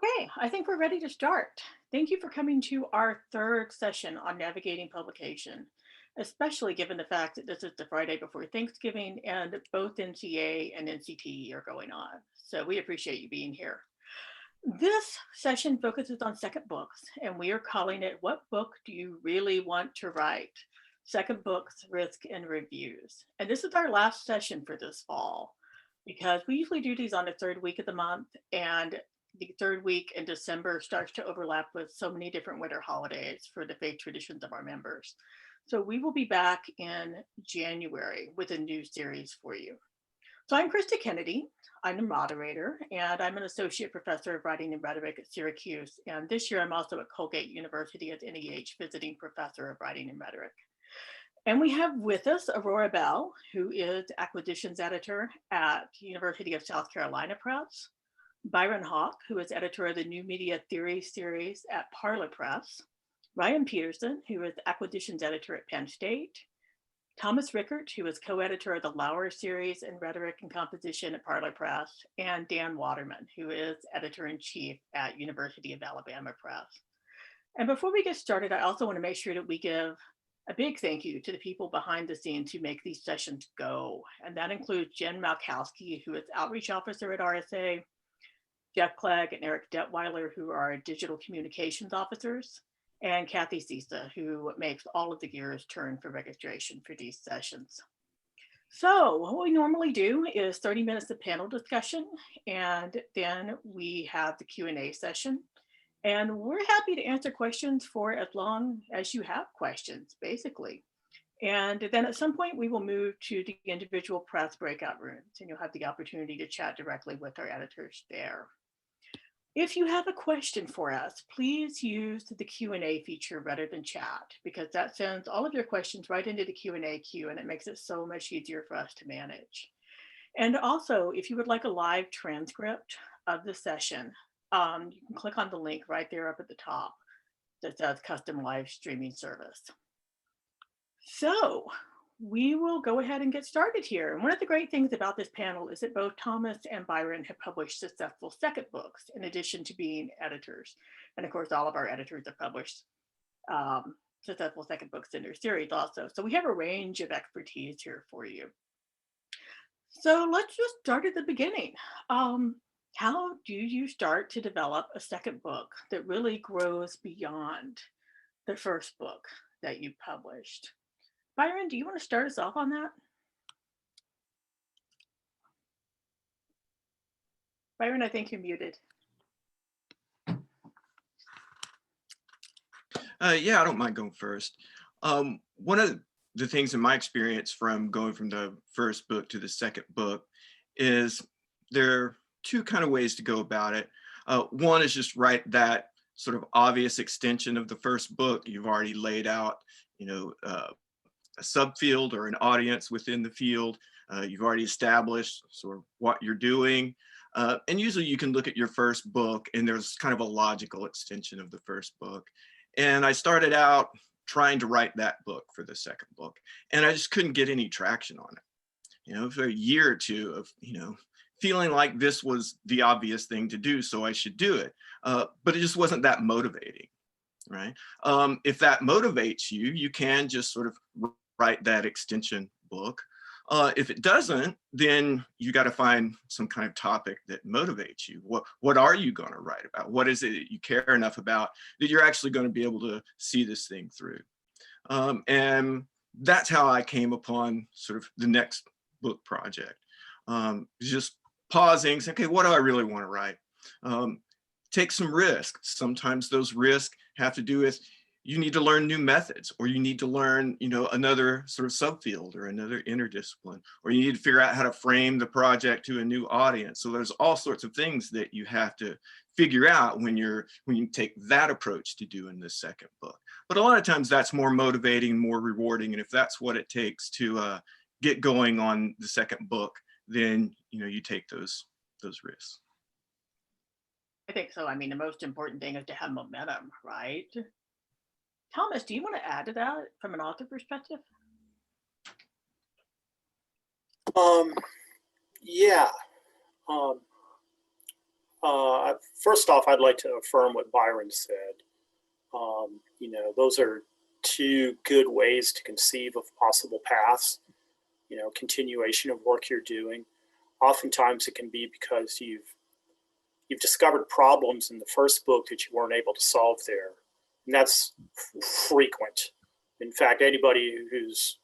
Okay, I think we're ready to start. Thank you for coming to our third session on navigating publication, especially given the fact that this is the Friday before Thanksgiving and both NCA and NCT are going on. So we appreciate you being here. This session focuses on second books, and we are calling it What Book Do You Really Want to Write? Second Books, Risk, and Reviews. And this is our last session for this fall because we usually do these on the third week of the month, and the third week in December starts to overlap with so many different winter holidays for the faith traditions of our members. So we will be back in January with a new series for you. So I'm Krista Kennedy. I'm the moderator, and I'm an associate professor of writing and rhetoric at Syracuse. And this year I'm also at Colgate University as NEH visiting professor of writing and rhetoric. And we have with us Aurora Bell, who is acquisitions editor at University of South Carolina Press, Byron Hawk, who is editor of the New Media Theory series at Parlor Press, Ryan Peterson, who is acquisitions editor at Penn State, Thomas Rickert, who is co-editor of the Lauer series in Rhetoric and Composition at Parlor Press, and Dan Waterman, who is editor-in-chief at University of Alabama Press. And before we get started, I also want to make sure that we give a big thank you to the people behind the scenes who make these sessions go. And that includes Jen Malkowski, who is outreach officer at RSA, Jeff Clegg and Eric Detweiler, who are digital communications officers, and Kathy Sisa, who makes all of the gears turn for registration for these sessions. So what we normally do is 30 minutes of panel discussion, and then we have the Q&A session. And we're happy to answer questions for as long as you have questions, basically. And then at some point, we will move to the individual press breakout rooms, and you'll have the opportunity to chat directly with our editors there. If you have a question for us, please use the Q&A feature rather than chat, because that sends all of your questions right into the Q&A queue, and it makes it so much easier for us to manage. And also, if you would like a live transcript of the session, you can click on the link right there up at the top that says custom live streaming service. So we will go ahead and get started here. And one of the great things about this panel is that both Thomas and Byron have published successful second books in addition to being editors. And of course, all of our editors have published successful second books in their series also. So we have a range of expertise here for you. So let's just start at the beginning. How do you start to develop a second book that really grows beyond the first book that you published? Byron, do you want to start us off on that? Byron, I think you're muted. Yeah, I don't mind going first. One of the things in my experience from going from the first book to the second book is there are two kind of ways to go about it. One is just write that sort of obvious extension of the first book. You've already laid out, a subfield or an audience within the field. You've already established sort of what you're doing. And usually you can look at your first book and there's kind of a logical extension of the first book. And I started out trying to write that book for the second book, and I just couldn't get any traction on it. For a year or two of, feeling like this was the obvious thing to do, so I should do it. But it just wasn't that motivating, right? If that motivates you, you can just sort of write that extension book. If it doesn't, then you got to find some kind of topic that motivates you. What are you going to write about? What is it that you care enough about that you're actually going to be able to see this thing through? And that's how I came upon sort of the next book project. Just pausing, saying, okay, what do I really want to write? Take some risks. Sometimes those risks have to do with you need to learn new methods, or you need to learn, another sort of subfield or another interdiscipline, or you need to figure out how to frame the project to a new audience. So there's all sorts of things that you have to figure out when you take that approach to doing the second book. But a lot of times that's more motivating, more rewarding. And if that's what it takes to get going on the second book, then, you take those risks. I think so. I mean, the most important thing is to have momentum, right? Thomas, do you want to add to that from an author perspective? Yeah. First off, I'd like to affirm what Byron said. Those are two good ways to conceive of possible paths, continuation of work you're doing. Oftentimes it can be because you've discovered problems in the first book that you weren't able to solve there. And that's frequent. In fact, anybody who's,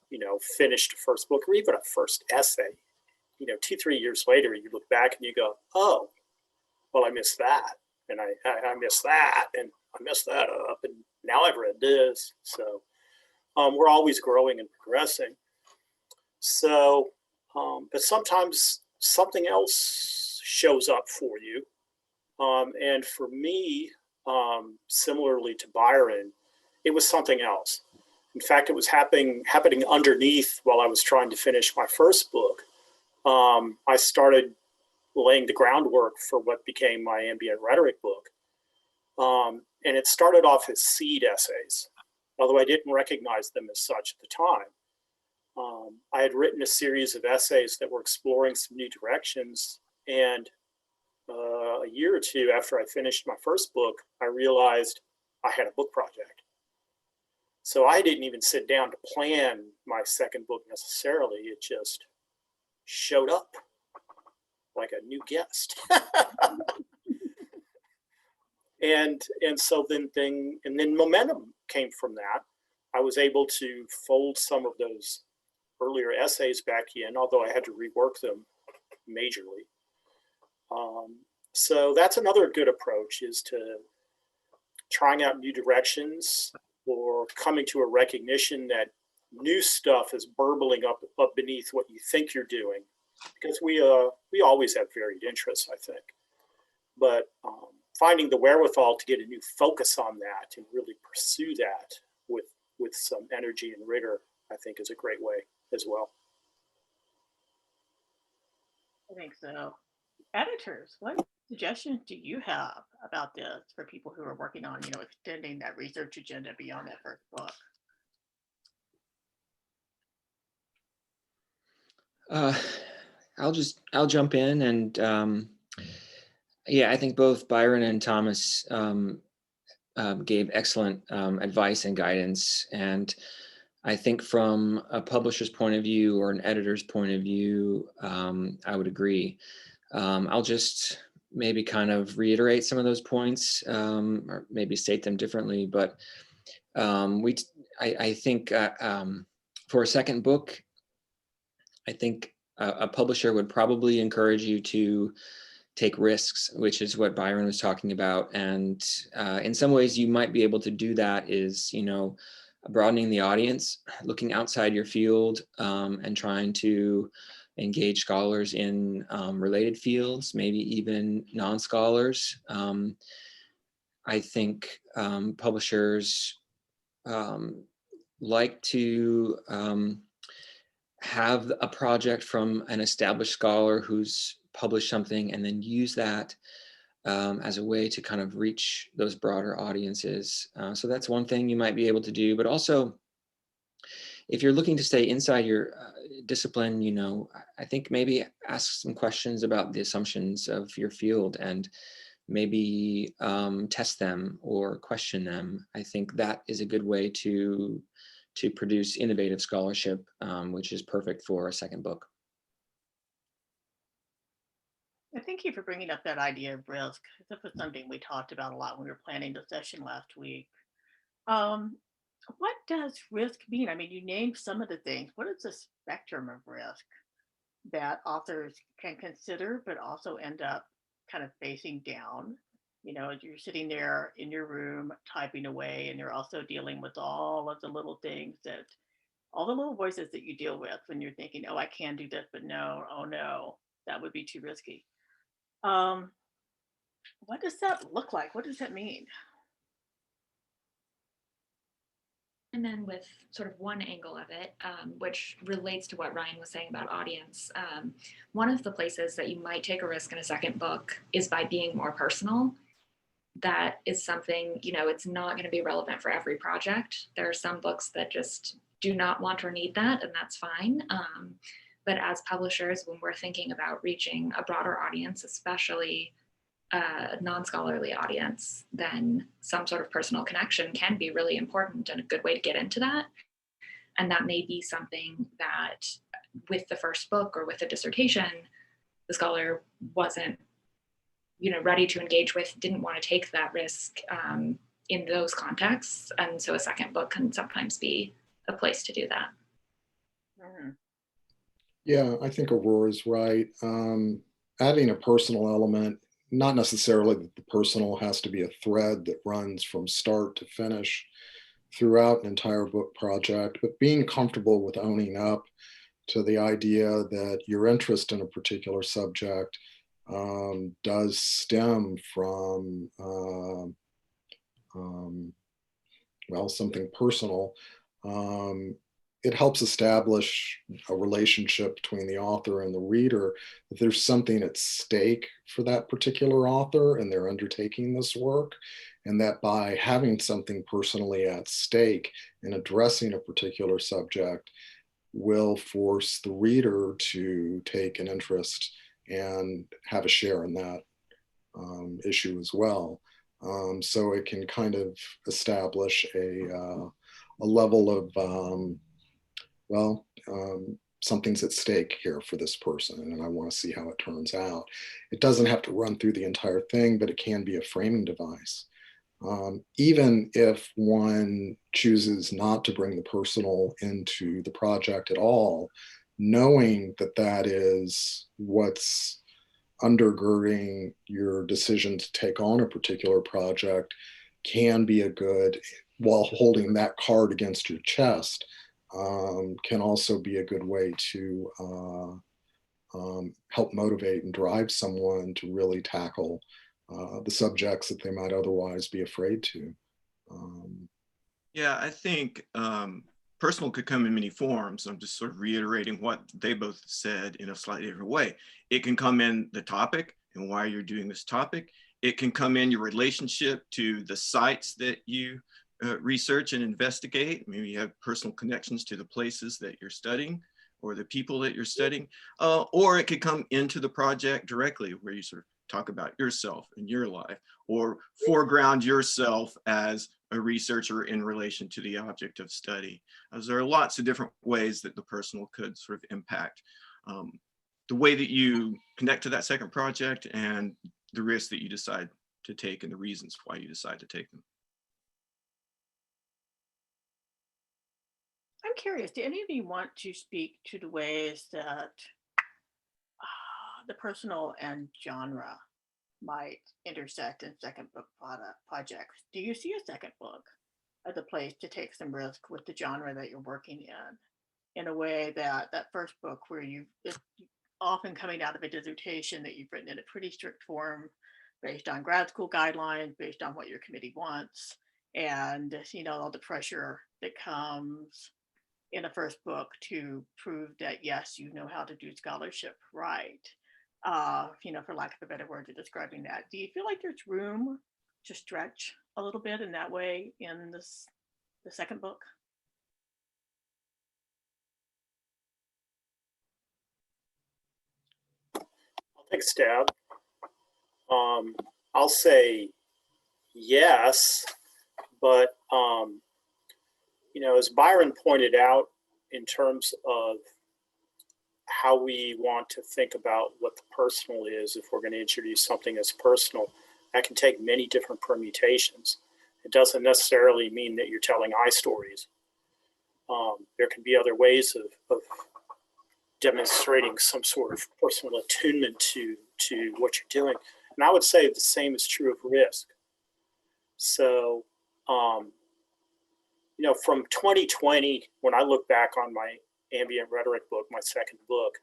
finished a first book or even a first essay, 2-3 years later, you look back and you go, oh, well, I missed that. And I missed that. And I messed that up. And now I've read this. So we're always growing and progressing. So, but sometimes something else shows up for you. And for me, similarly to Byron, it was something else. In fact, it was happening underneath while I was trying to finish my first book. I started laying the groundwork for what became my ambient rhetoric book. And it started off as seed essays, although I didn't recognize them as such at the time. I had written a series of essays that were exploring some new directions, and a year or two after I finished my first book, I realized I had a book project. So I didn't even sit down to plan my second book necessarily. It just showed up like a new guest. and so then momentum came from that. I was able to fold some of those earlier essays back in, although I had to rework them majorly. So that's another good approach, is to trying out new directions or coming to a recognition that new stuff is burbling up beneath what you think you're doing, because we always have varied interests, I think. But finding the wherewithal to get a new focus on that and really pursue that with some energy and rigor, I think is a great way as well. I think so. Editors, what suggestions do you have about this for people who are working on, extending that research agenda beyond that first book? I'll jump in, and I think both Byron and Thomas gave excellent advice and guidance. And I think from a publisher's point of view or an editor's point of view, I would agree. I'll just maybe kind of reiterate some of those points, or maybe state them differently. But I think for a second book, I think a publisher would probably encourage you to take risks, which is what Byron was talking about. And in some ways you might be able to do that is, broadening the audience, looking outside your field, and trying to engage scholars in related fields, maybe even non-scholars. I think publishers like to have a project from an established scholar who's published something, and then use that as a way to kind of reach those broader audiences. So that's one thing you might be able to do. But also, if you're looking to stay inside your discipline, I think maybe ask some questions about the assumptions of your field, and maybe test them or question them. I think that is a good way to produce innovative scholarship, which is perfect for a second book. Thank you for bringing up that idea of risk. This was something we talked about a lot when we were planning the session last week. What does risk mean? I mean, you named some of the things. What is the spectrum of risk that authors can consider, but also end up kind of facing down? You're sitting there in your room typing away, and you're also dealing with all of the little things all the little voices that you deal with when you're thinking, oh, I can do this, but no, oh no, that would be too risky. What does that look like? What does that mean? And then with sort of one angle of it, which relates to what Ryan was saying about audience, one of the places that you might take a risk in a second book is by being more personal. That is something, it's not going to be relevant for every project. There are some books that just do not want or need that, and that's fine. But as publishers, when we're thinking about reaching a broader audience, especially a non-scholarly audience, then some sort of personal connection can be really important and a good way to get into that. And that may be something that with the first book or with a dissertation, the scholar wasn't, ready to engage with, didn't want to take that risk in those contexts. And so a second book can sometimes be a place to do that. Mhm. Yeah, I think Aurora's right. Adding a personal element, not necessarily that the personal has to be a thread that runs from start to finish throughout an entire book project, but being comfortable with owning up to the idea that your interest in a particular subject does stem from, something personal. It helps establish a relationship between the author and the reader, that there's something at stake for that particular author and they're undertaking this work. And that by having something personally at stake and addressing a particular subject will force the reader to take an interest and have a share in that issue as well. So it can kind of establish a level of, something's at stake here for this person, and I want to see how it turns out. It doesn't have to run through the entire thing, but it can be a framing device. Even if one chooses not to bring the personal into the project at all, knowing that that is what's undergirding your decision to take on a particular project can be a good, while holding that card against your chest, can also be a good way to help motivate and drive someone to really tackle the subjects that they might otherwise be afraid to. Yeah, I think personal could come in many forms. I'm just sort of reiterating what they both said in a slightly different way. It can come in the topic and why you're doing this topic. It can come in your relationship to the sites that you research and investigate. Maybe you have personal connections to the places that you're studying or the people that you're studying. Or it could come into the project directly, where you sort of talk about yourself and your life, or foreground yourself as a researcher in relation to the object of study. As there are lots of different ways that the personal could sort of impact the way that you connect to that second project and the risks that you decide to take and the reasons why you decide to take them. I'm curious, do any of you want to speak to the ways that the personal and genre might intersect in second book projects? Do you see a second book as a place to take some risk with the genre that you're working in a way that that first book, where it's often coming out of a dissertation that you've written in a pretty strict form based on grad school guidelines, based on what your committee wants, and all the pressure that comes in a first book to prove that yes, you know how to do scholarship right, for lack of a better word to describing that. Do you feel like there's room to stretch a little bit in that way in the second book? I'll take a stab. I'll say yes, but as Byron pointed out, in terms of how we want to think about what the personal is, if we're going to introduce something as personal, that can take many different permutations. It doesn't necessarily mean that you're telling I stories. There can be other ways of demonstrating some sort of personal attunement to what you're doing. And I would say the same is true of risk. So, from 2020, when I look back on my ambient rhetoric book, my second book,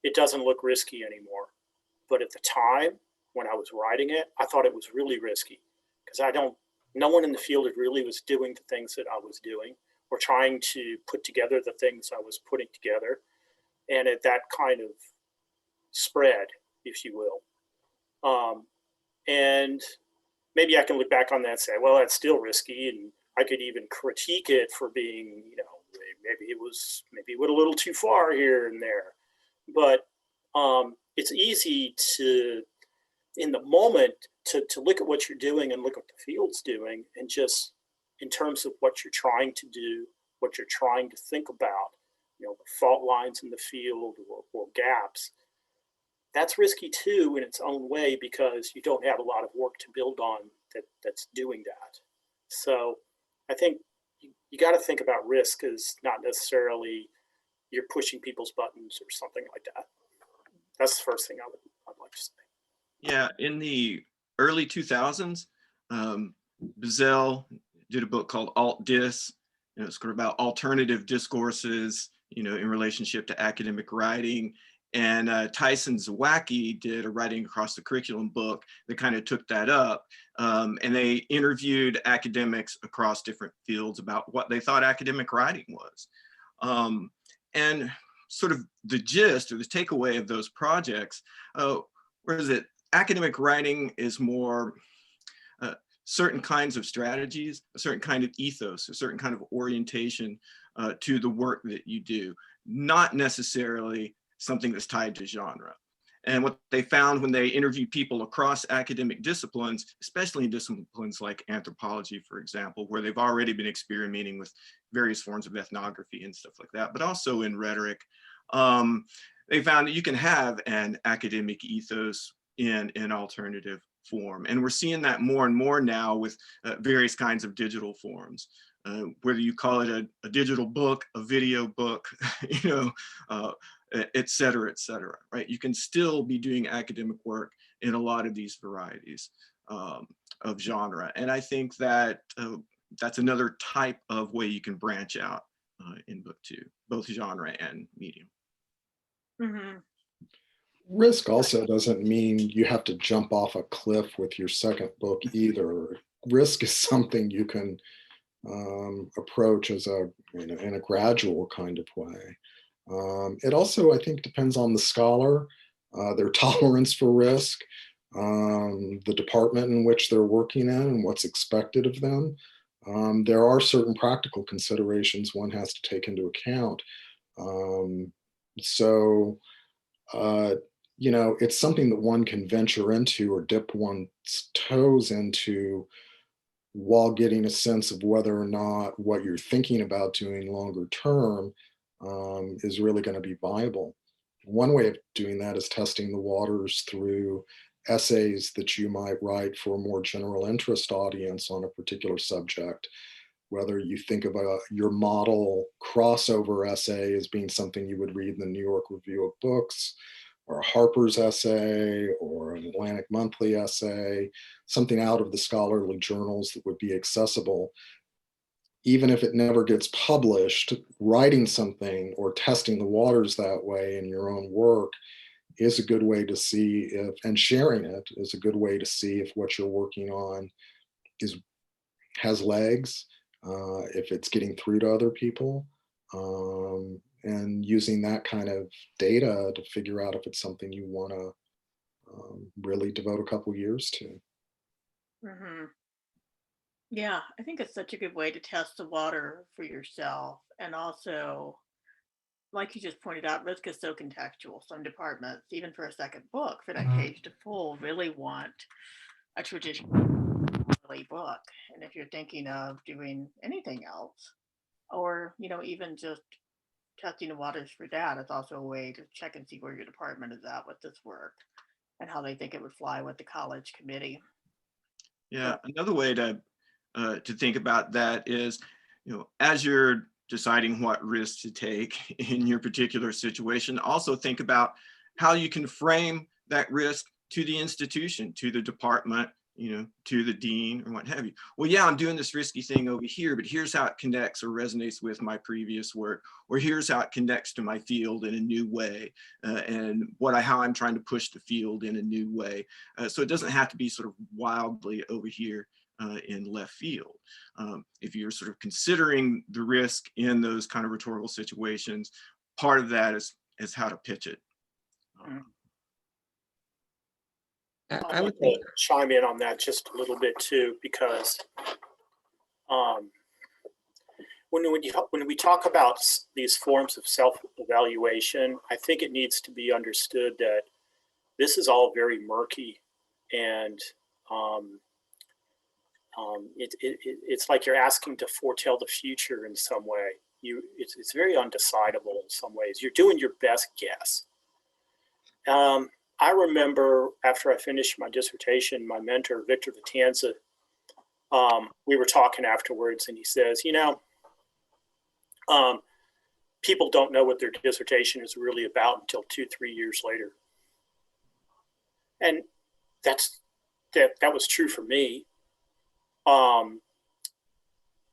it doesn't look risky anymore. But at the time when I was writing it, I thought it was really risky because no one in the field really was doing the things that I was doing or trying to put together the things I was putting together. And that kind of spread, if you will. And maybe I can look back on that and say, well, that's still risky. And I could even critique it for being, maybe it went a little too far here and there. But it's easy to in the moment to look at what you're doing and look at what the field's doing, and just in terms of what you're trying to do, what you're trying to think about, fault lines in the field or gaps, that's risky too in its own way, because you don't have a lot of work to build on that's doing that. So I think you got to think about risk as not necessarily you're pushing people's buttons or something like that. That's the first thing I'd like to say. Yeah, in the early 2000s, Bazell did a book called Alt Dis. It's sort of about alternative discourses, in relationship to academic writing. And Tyson Zawacki did a Writing Across the Curriculum book that kind of took that up. And they interviewed academics across different fields about what they thought academic writing was. And sort of the gist or the takeaway of those projects, whereas it academic writing is more certain kinds of strategies, a certain kind of ethos, a certain kind of orientation to the work that you do, not necessarily something that's tied to genre. And what they found when they interviewed people across academic disciplines, especially in disciplines like anthropology, for example, where they've already been experimenting with various forms of ethnography and stuff like that, but also in rhetoric, they found that you can have an academic ethos in an alternative form. And we're seeing that more and more now with various kinds of digital forms. Whether you call it a digital book, a video book, et cetera, right? You can still be doing academic work in a lot of these varieties of genre. And I think that that's another type of way you can branch out in book two, both genre and medium. Mm-hmm. Risk also doesn't mean you have to jump off a cliff with your second book either. Risk is something you can approach as in a gradual kind of way. It also, I think, depends on the scholar, their tolerance for risk, the department in which they're working in, and what's expected of them. There are certain practical considerations one has to take into account. It's something that one can venture into or dip one's toes into while getting a sense of whether or not what you're thinking about doing longer term is really going to be viable. One way of doing that is testing the waters through essays that you might write for a more general interest audience on a particular subject. Whether you think about your model crossover essay as being something you would read in the New York Review of Books, or a Harper's essay, or an Atlantic Monthly essay, something out of the scholarly journals that would be accessible. Even if it never gets published, writing something or testing the waters that way in your own work is a good way to see if, and sharing it is a good way to see if what you're working on has legs, if it's getting through to other people, and using that kind of data to figure out if it's something you want to really devote a couple years to. Mm-hmm. Yeah, I think it's such a good way to test the water for yourself. And also, like you just pointed out, risk is so contextual. Some departments, even for a second book, for that page to full, really want a traditional book. And if you're thinking of doing anything else, or even just testing the waters for that, it's also a way to check and see where your department is at with this work and how they think it would fly with the college committee. Yeah, another way to think about that is, as you're deciding what risks to take in your particular situation, also think about how you can frame that risk to the institution, to the department, to the dean or what have you. Well, yeah, I'm doing this risky thing over here, but here's how it connects or resonates with my previous work, or here's how it connects to my field in a new way, and how I'm trying to push the field in a new way. So it doesn't have to be sort of wildly over here in left field. If you're sort of considering the risk in those kind of rhetorical situations, part of that is how to pitch it. I would like to chime in on that just a little bit too, because when we talk about these forms of self-evaluation, I think it needs to be understood that this is all very murky And it's like you're asking to foretell the future in some way. It's very undecidable in some ways. You're doing your best guess. I remember after I finished my dissertation, my mentor, Victor Vitanza, we were talking afterwards, and he says, people don't know what their dissertation is really about until 2-3 years later. And that was true for me. And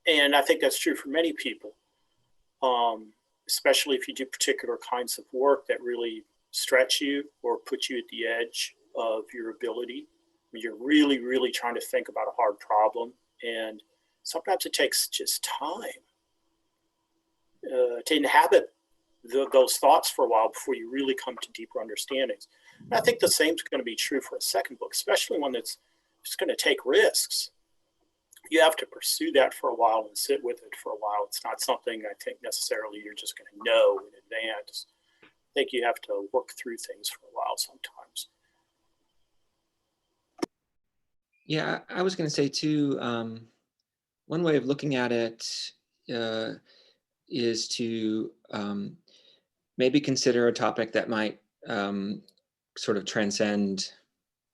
I think that's true for many people, especially if you do particular kinds of work that really stretch you or put you at the edge of your ability. When you're really, really trying to think about a hard problem. And sometimes it takes just time to inhabit those thoughts for a while before you really come to deeper understandings. And I think the same is going to be true for a second book, especially one that's just going to take risks. You have to pursue that for a while and sit with it for a while. It's not something I think necessarily you're just going to know in advance. I think you have to work through things for a while sometimes. Yeah, I was going to say too, one way of looking at it is to maybe consider a topic that might sort of transcend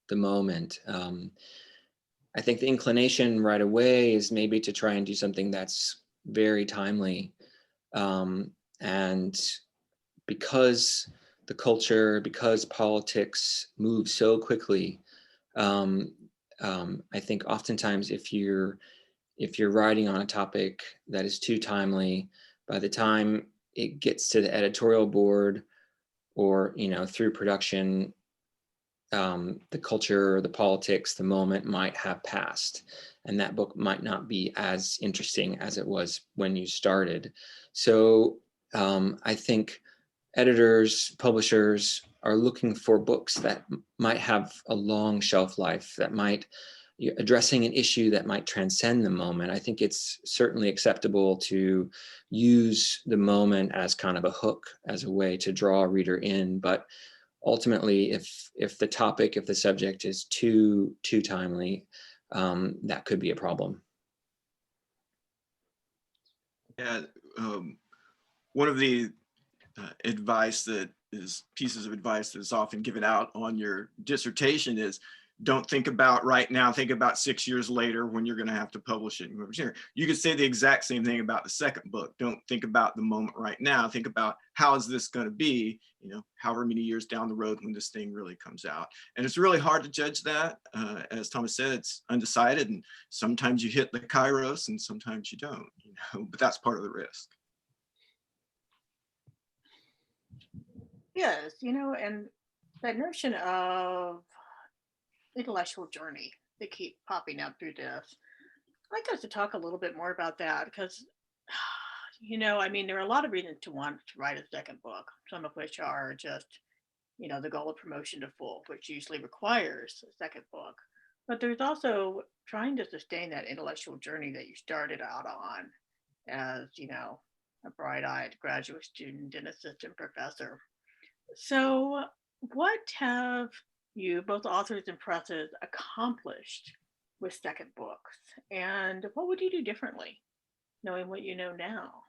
the moment. I think the inclination right away is maybe to try and do something that's very timely. And because the culture, because politics move so quickly, I think oftentimes if you're writing on a topic that is too timely, by the time it gets to the editorial board or through production, the culture, the politics, the moment might have passed, and that book might not be as interesting as it was when you started. So I think editors, publishers are looking for books that might have a long shelf life, that might addressing an issue that might transcend the moment. I think it's certainly acceptable to use the moment as kind of a hook, as a way to draw a reader in. But ultimately, if the topic, if the subject is too timely, that could be a problem. Yeah, one of the pieces of advice that is often given out on your dissertation is, don't think about right now, think about 6 years later when you're going to have to publish it. You could say the exact same thing about the second book. Don't think about the moment right now. Think about, how is this going to be, however many years down the road when this thing really comes out. And it's really hard to judge that. As Thomas said, it's undecided, and sometimes you hit the kairos and sometimes you don't, but that's part of the risk. Yes, and that notion of intellectual journey that keep popping up through this. I'd like us to talk a little bit more about that because, there are a lot of reasons to want to write a second book, some of which are just, the goal of promotion to full, which usually requires a second book. But there's also trying to sustain that intellectual journey that you started out on as, a bright-eyed graduate student and assistant professor. So what have you, both authors and presses, accomplished with second books? And what would you do differently, knowing what you know now?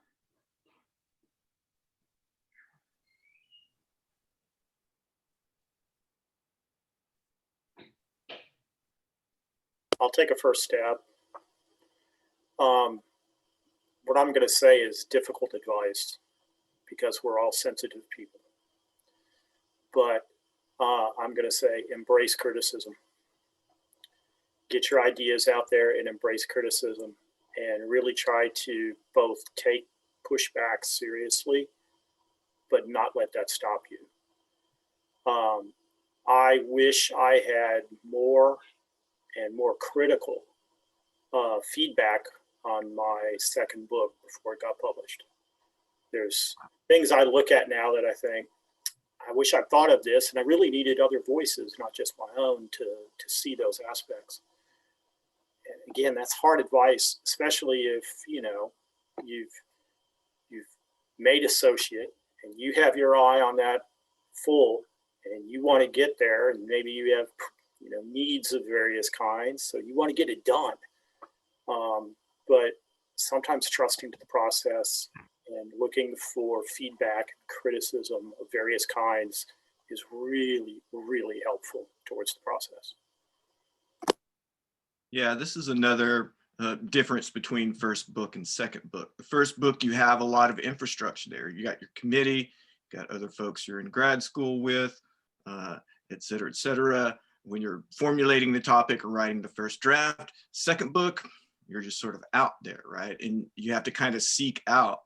I'll take a first stab. What I'm going to say is difficult advice because we're all sensitive people. But I'm going to say embrace criticism. Get your ideas out there and embrace criticism, and really try to both take pushback seriously, but not let that stop you. I wish I had more and more critical feedback on my second book before it got published. There's things I look at now that I think, I wish I'd thought of this, and I really needed other voices, not just my own, to see those aspects. And again, that's hard advice, especially if you've made associate and you have your eye on that full, and you want to get there, and maybe you have needs of various kinds. So you want to get it done. But sometimes trusting to the process and looking for feedback, criticism of various kinds is really, really helpful towards the process. Yeah, this is another difference between first book and second book. The first book, you have a lot of infrastructure there. You got your committee, you got other folks you're in grad school with, et cetera, et cetera. When you're formulating the topic or writing the first draft. Second book, you're just sort of out there, right? And you have to kind of seek out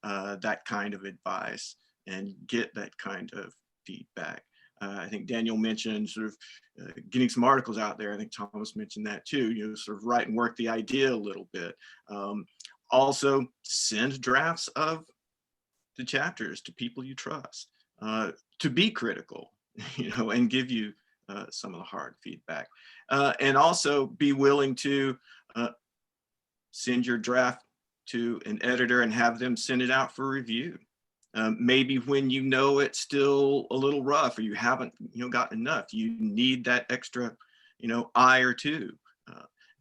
that kind of advice and get that kind of feedback. I think Daniel mentioned sort of getting some articles out there. I think Thomas mentioned that too, sort of write and work the idea a little bit. Also send drafts of the chapters to people you trust, to be critical, and give you some of the hard feedback. And also be willing to send your draft to an editor and have them send it out for review. Maybe when it's still a little rough or you haven't gotten enough, you need that extra eye or two.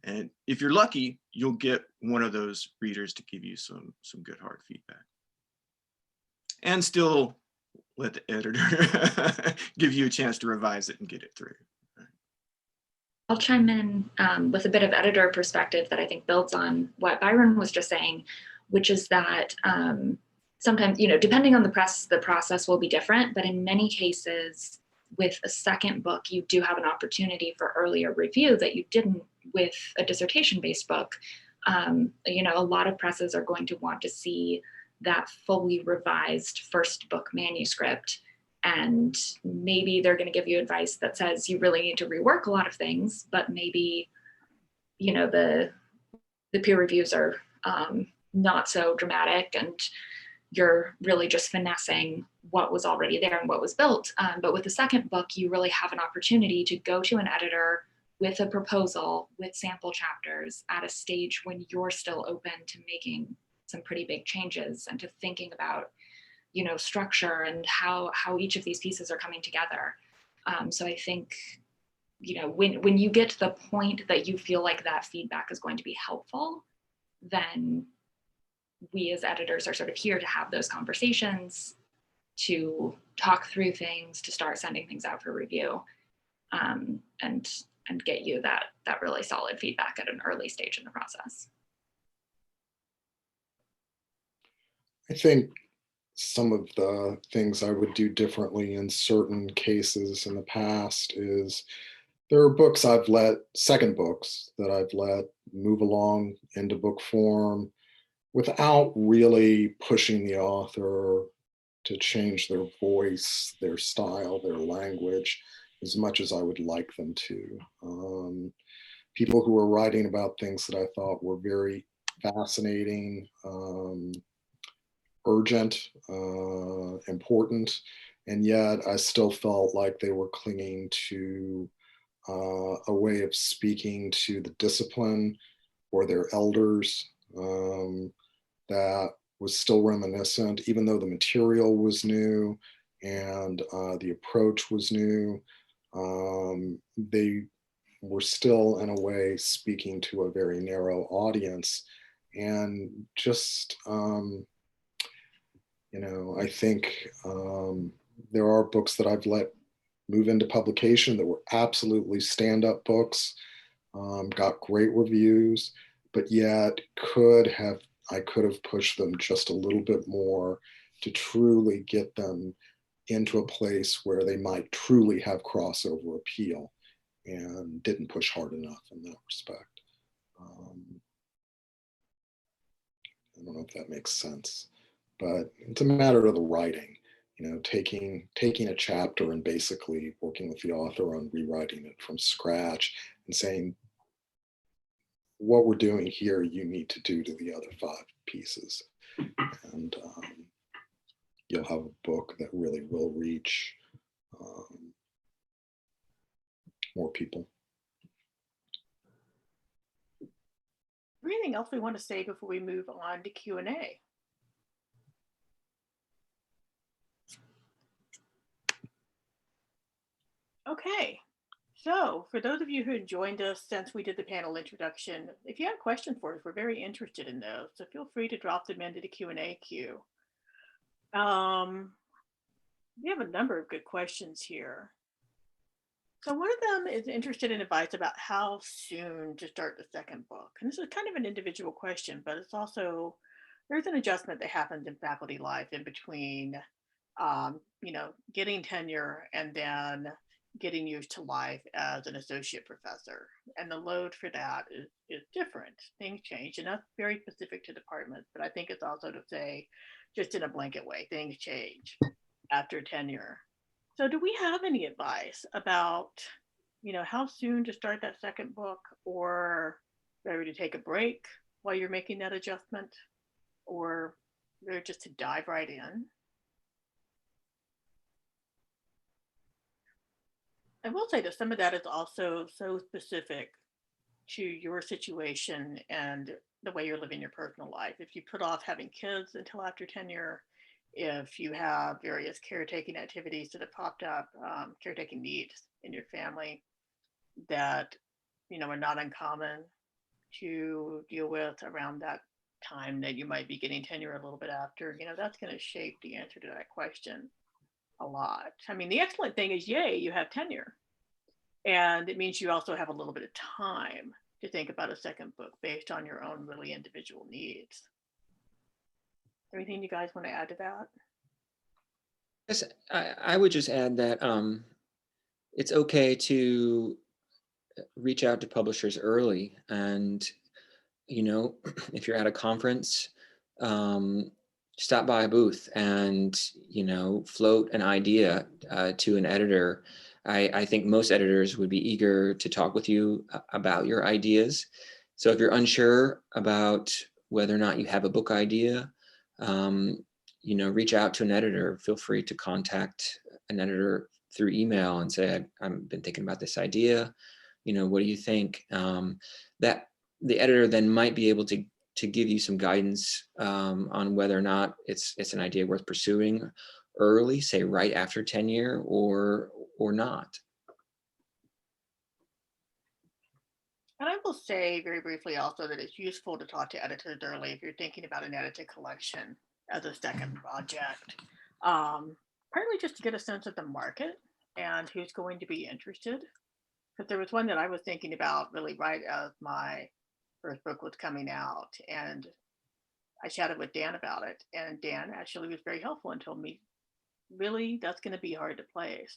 And if you're lucky, you'll get one of those readers to give you some good hard feedback. And still let the editor give you a chance to revise it and get it through. I'll chime in with a bit of editor perspective that I think builds on what Byron was just saying, which is that sometimes, depending on the press, the process will be different, but in many cases with a second book, you do have an opportunity for earlier review that you didn't with a dissertation-based book. A lot of presses are going to want to see that fully revised first book manuscript. And maybe they're going to give you advice that says you really need to rework a lot of things, but maybe, the peer reviews are not so dramatic and you're really just finessing what was already there and what was built. But with the second book, you really have an opportunity to go to an editor with a proposal, with sample chapters at a stage when you're still open to making some pretty big changes and to thinking about structure and how each of these pieces are coming together. So I think, when you get to the point that you feel like that feedback is going to be helpful, then we as editors are sort of here to have those conversations, to talk through things, to start sending things out for review, and get you that really solid feedback at an early stage in the process. I think some of the things I would do differently in certain cases in the past is there are second books that I've let move along into book form without really pushing the author to change their voice, their style, their language as much as I would like them to. People who were writing about things that I thought were very fascinating, urgent, important, and yet I still felt like they were clinging to a way of speaking to the discipline or their elders that was still reminiscent, even though the material was new and the approach was new. They were still, in a way, speaking to a very narrow audience, and just I think there are books that I've let move into publication that were absolutely stand-up books, got great reviews, but yet I could have pushed them just a little bit more to truly get them into a place where they might truly have crossover appeal, and didn't push hard enough in that respect. I don't know if that makes sense, but it's a matter of the writing, taking a chapter and basically working with the author on rewriting it from scratch and saying, what we're doing here, you need to do to the other 5 pieces. And you'll have a book that really will reach more people. Anything else we want to say before we move on to Q&A? Okay, So for those of you who joined us since we did the panel introduction, if you have questions for us, we're very interested in those. So feel free to drop them into the Q&A queue. We have a number of good questions here. So one of them is interested in advice about how soon to start the second book. And this is kind of an individual question, but it's also, there's an adjustment that happens in faculty life in between, getting tenure and then getting used to life as an associate professor. And the load for that is different. Things change, and that's very specific to departments, but I think it's also to say, just in a blanket way, things change after tenure. So do we have any advice about, how soon to start that second book, or whether to take a break while you're making that adjustment, or whether just to dive right in? I will say that some of that is also so specific to your situation and the way you're living your personal life. If you put off having kids until after tenure, if you have various caretaking activities that have popped up, caretaking needs in your family that, are not uncommon to deal with around that time that you might be getting tenure a little bit after, that's going to shape the answer to that question a lot. I mean, the excellent thing is, yay, you have tenure. And it means you also have a little bit of time to think about a second book based on your own really individual needs. Anything you guys want to add to that? Yes, I would just add that it's okay to reach out to publishers early, and if you're at a conference, stop by a booth and float an idea to an editor. I think most editors would be eager to talk with you about your ideas. So if you're unsure about whether or not you have a book idea, reach out to an editor. Feel free to contact an editor through email and say, I've been thinking about this idea. What do you think? That the editor then might be able to give you some guidance on whether or not it's an idea worth pursuing early, say right after tenure, or not. And I will say very briefly also that it's useful to talk to editors early if you're thinking about an edited collection as a second project, partly just to get a sense of the market and who's going to be interested. Because there was one that I was thinking about really right as my first book was coming out, and I chatted with Dan about it, and Dan actually was very helpful and told me, really, that's going to be hard to place.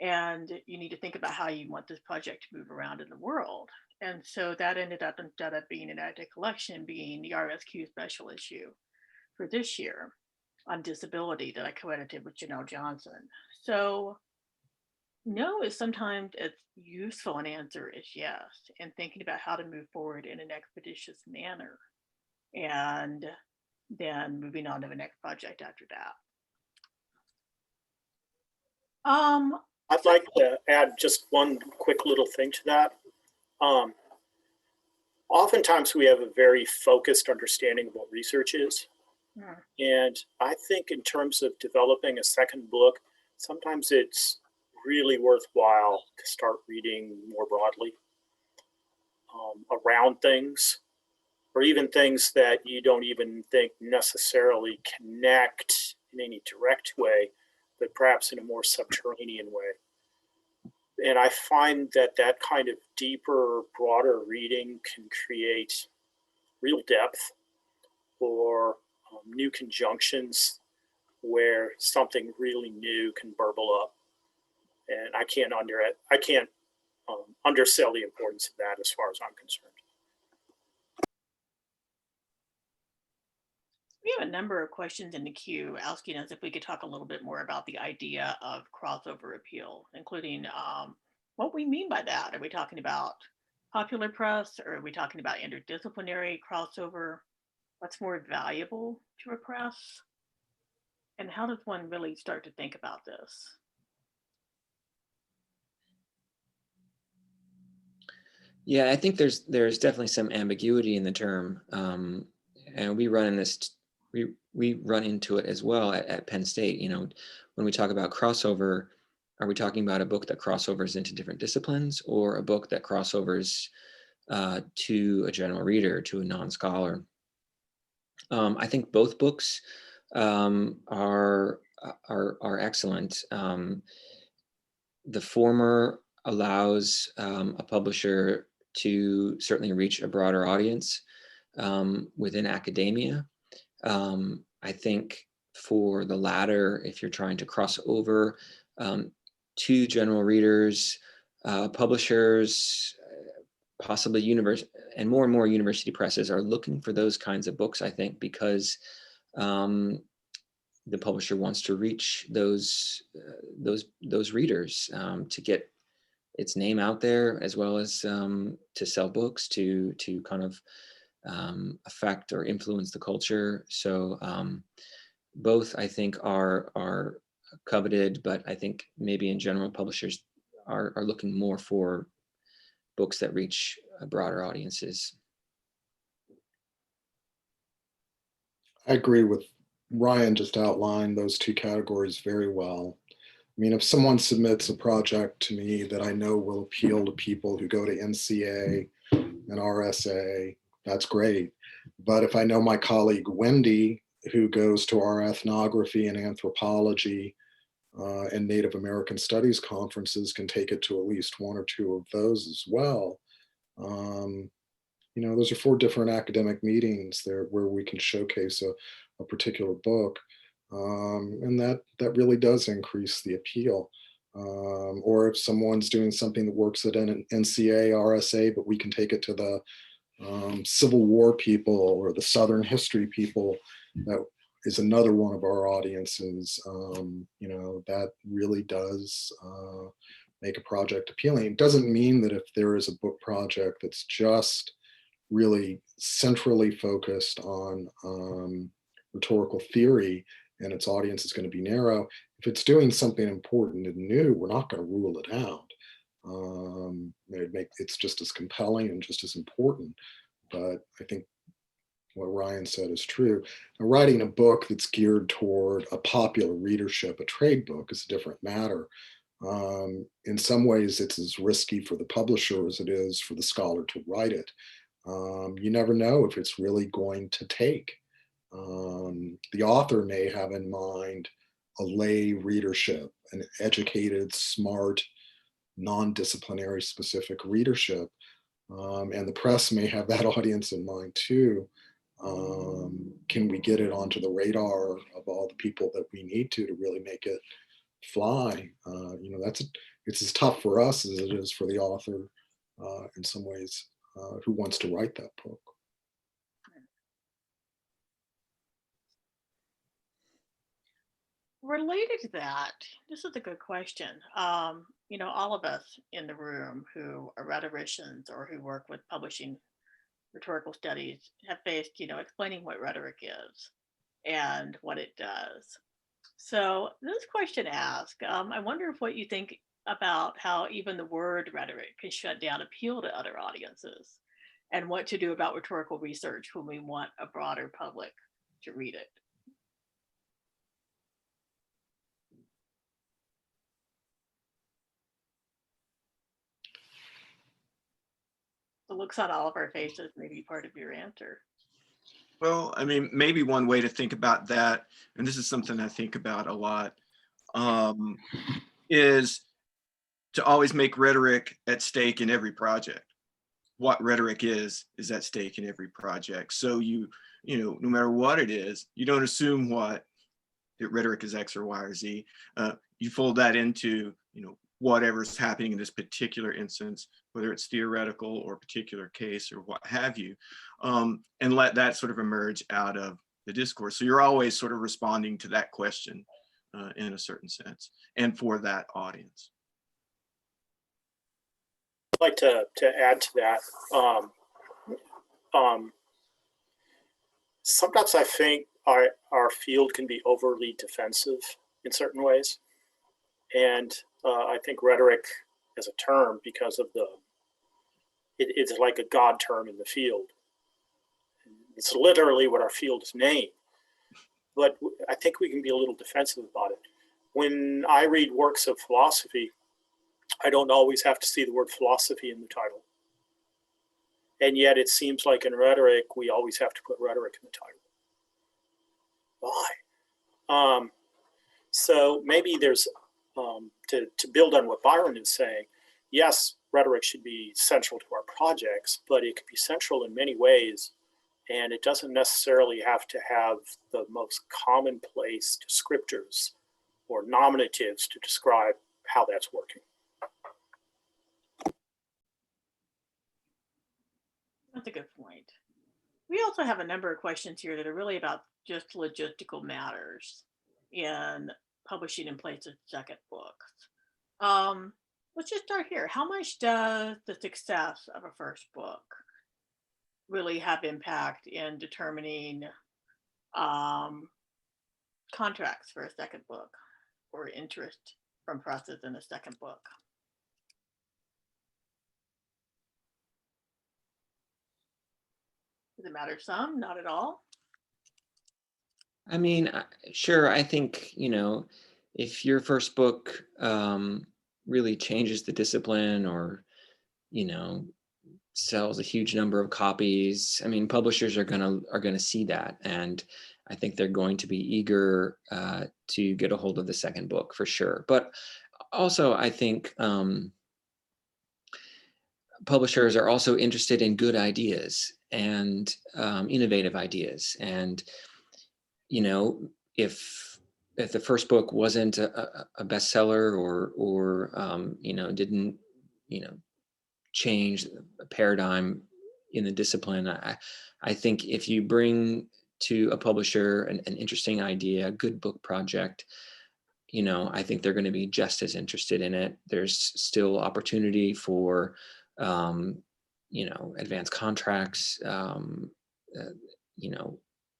And you need to think about how you want this project to move around in the world. And so that ended up, instead of being an edited collection, being the RSQ special issue for this year on disability that I co-edited with Janelle Johnson. So no is sometimes it's useful, an answer is yes, and thinking about how to move forward in an expeditious manner, and then moving on to the next project after that. I'd like to add just one quick little thing to that. Oftentimes we have a very focused understanding of what research is. And I think in terms of developing a second book, sometimes it's really worthwhile to start reading more broadly around things, or even things that you don't even think necessarily connect in any direct way, but perhaps in a more subterranean way. And I find that that kind of deeper, broader reading can create real depth or new conjunctions where something really new can burble up. And I can't undersell the importance of that as far as I'm concerned. We have a number of questions in the queue asking us if we could talk a little bit more about the idea of crossover appeal, including what we mean by that. Are we talking about popular press, or are we talking about interdisciplinary crossover? What's more valuable to a press? And how does one really start to think about this? Yeah, I think there's definitely some ambiguity in the term, and we run into it as well at Penn State. When we talk about crossover, Are we talking about a book that crossovers into different disciplines, or a book that crossovers to a general reader, to a non-scholar? I think both books are excellent. The former allows a publisher to certainly reach a broader audience within academia. I think for the latter, if you're trying to cross over to general readers, publishers, possibly and more university presses are looking for those kinds of books, I think, because the publisher wants to reach those readers, to get its name out there, as well as to sell books, to kind of affect or influence the culture. So both, I think, are coveted, but I think maybe in general publishers are looking more for books that reach broader audiences. I agree with Ryan, just outlined those two categories very well. I mean, if someone submits a project to me that I know will appeal to people who go to NCA and RSA, that's great. But if I know my colleague Wendy, who goes to our ethnography and anthropology and Native American Studies conferences, can take it to at least one or two of those as well. You know, those are 4 different academic meetings there where we can showcase a particular book. And that really does increase the appeal. Or if someone's doing something that works at an NCA, RSA, but we can take it to the Civil War people or the Southern history people, that is another one of our audiences. You know, that really does make a project appealing. It doesn't mean that if there is a book project that's just really centrally focused on rhetorical theory and its audience is going to be narrow. If it's doing something important and new, we're not going to rule it out. It's just as compelling and just as important. But I think what Ryan said is true. Now, writing a book that's geared toward a popular readership, a trade book, is a different matter. In some ways, it's as risky for the publisher as it is for the scholar to write it. You never know if it's really going to take. The author may have in mind a lay readership, an educated, smart, non-disciplinary specific readership. And the press may have that audience in mind too. Can we get it onto the radar of all the people that we need to really make it fly? You know, it's as tough for us as it is for the author in some ways who wants to write that book. Related to that, this is a good question. You know, all of us in the room who are rhetoricians or who work with publishing rhetorical studies have faced, you know, explaining what rhetoric is and what it does. So this question asks, I wonder if what you think about how even the word rhetoric can shut down appeal to other audiences, and what to do about rhetorical research when we want a broader public to read it. The looks on all of our faces may be part of your answer. Well, I mean, maybe one way to think about that, and this is something I think about a lot, is to always make rhetoric at stake in every project. What rhetoric is at stake in every project. So you know, no matter what it is, you don't assume that rhetoric is X or Y or Z. You fold that into, you know, whatever's happening in this particular instance, whether it's theoretical or particular case or what have you, and let that sort of emerge out of the discourse. So you're always sort of responding to that question in a certain sense, and for that audience. I'd like to add to that. Sometimes I think our field can be overly defensive in certain ways. And I think rhetoric as a term, because of it's like a God term in the field. It's literally what our field is named. But I think we can be a little defensive about it. when I read works of philosophy, I don't always have to see the word philosophy in the title. And yet it seems like in rhetoric, we always have to put rhetoric in the title. Why? So maybe there's, to build on what Byron is saying, yes, rhetoric should be central to our projects, but it could be central in many ways. And it doesn't necessarily have to have the most commonplace descriptors or nominatives to describe how that's working. That's a good point. We also have a number of questions here that are really about just logistical matters in publishing in place of second books. Let's just start here. How much does the success of a first book really have impact in determining contracts for a second book or interest from presses in a second book? Does it matter some? Not at all? I mean, sure. I think, if your first book really changes the discipline or, sells a huge number of copies, I mean, publishers are gonna see that, and I think they're going to be eager to get a hold of the second book for sure. But also, I think publishers are also interested in good ideas and innovative ideas. And, if the first book wasn't a bestseller or didn't, change a paradigm in the discipline, I think if you bring to a publisher an interesting idea, a good book project, I think they're going to be just as interested in it. There's still opportunity for advanced contracts,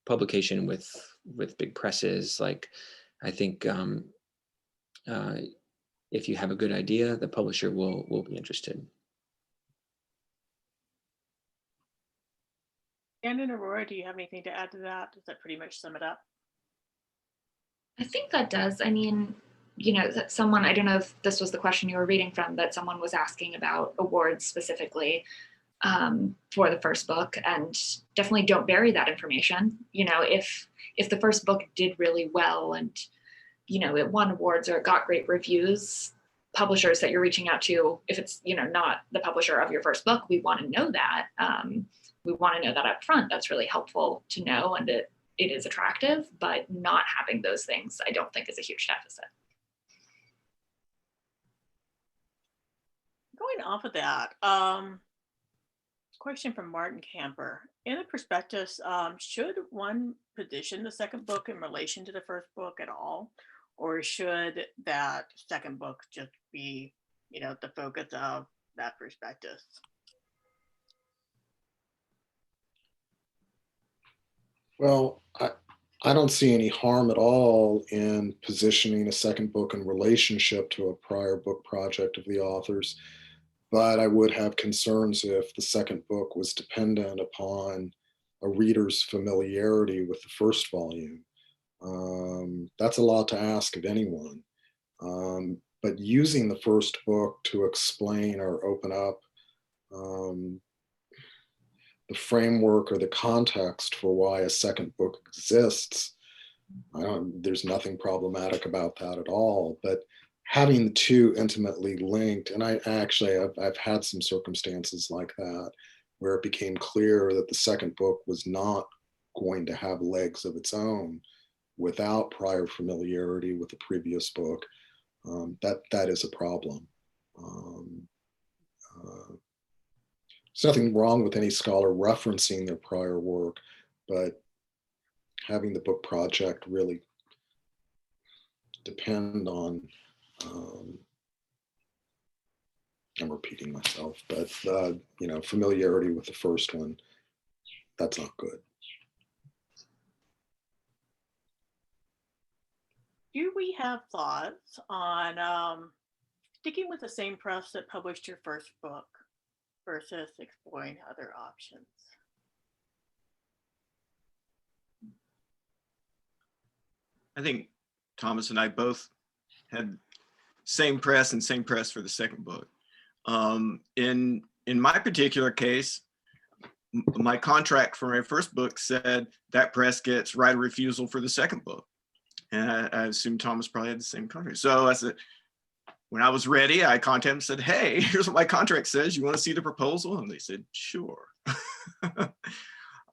publication with big presses. Like, I think if you have a good idea, the publisher will be interested. Dan and Aurora, do you have anything to add to that? Does that pretty much sum it up? I think that does. I mean, that someone, I don't know if this was the question you were reading from, but someone was asking about awards specifically for the first book, and definitely don't bury that information. If the first book did really well and, it won awards or it got great reviews, publishers that you're reaching out to, if it's, not the publisher of your first book, we want to know that. We want to know that up front. That's really helpful to know, and it is attractive, but not having those things, I don't think is a huge deficit. Going off of that, question from Martin Camper. In the prospectus, should one position the second book in relation to the first book at all? Or should that second book just be, the focus of that prospectus? Well, I don't see any harm at all in positioning a second book in relationship to a prior book project of the author's, but I would have concerns if the second book was dependent upon a reader's familiarity with the first volume. That's a lot to ask of anyone. But using the first book to explain or open up the framework or the context for why a second book exists, there's nothing problematic about that at all. But having the two intimately linked, and I've had some circumstances like that where it became clear that the second book was not going to have legs of its own without prior familiarity with the previous book, that is a problem. There's nothing wrong with any scholar referencing their prior work, but having the book project really depend on, I'm repeating myself, but familiarity with the first one, that's not good. Do we have thoughts on sticking with the same press that published your first book versus exploring other options? I think Thomas and I both had same press and same press for the second book. In my particular case, my contract for my first book said that press gets right of refusal for the second book. And I assume Thomas probably had the same contract. So I said, when I was ready, I contacted him and said, hey, here's what my contract says. You want to see the proposal? And they said, sure. But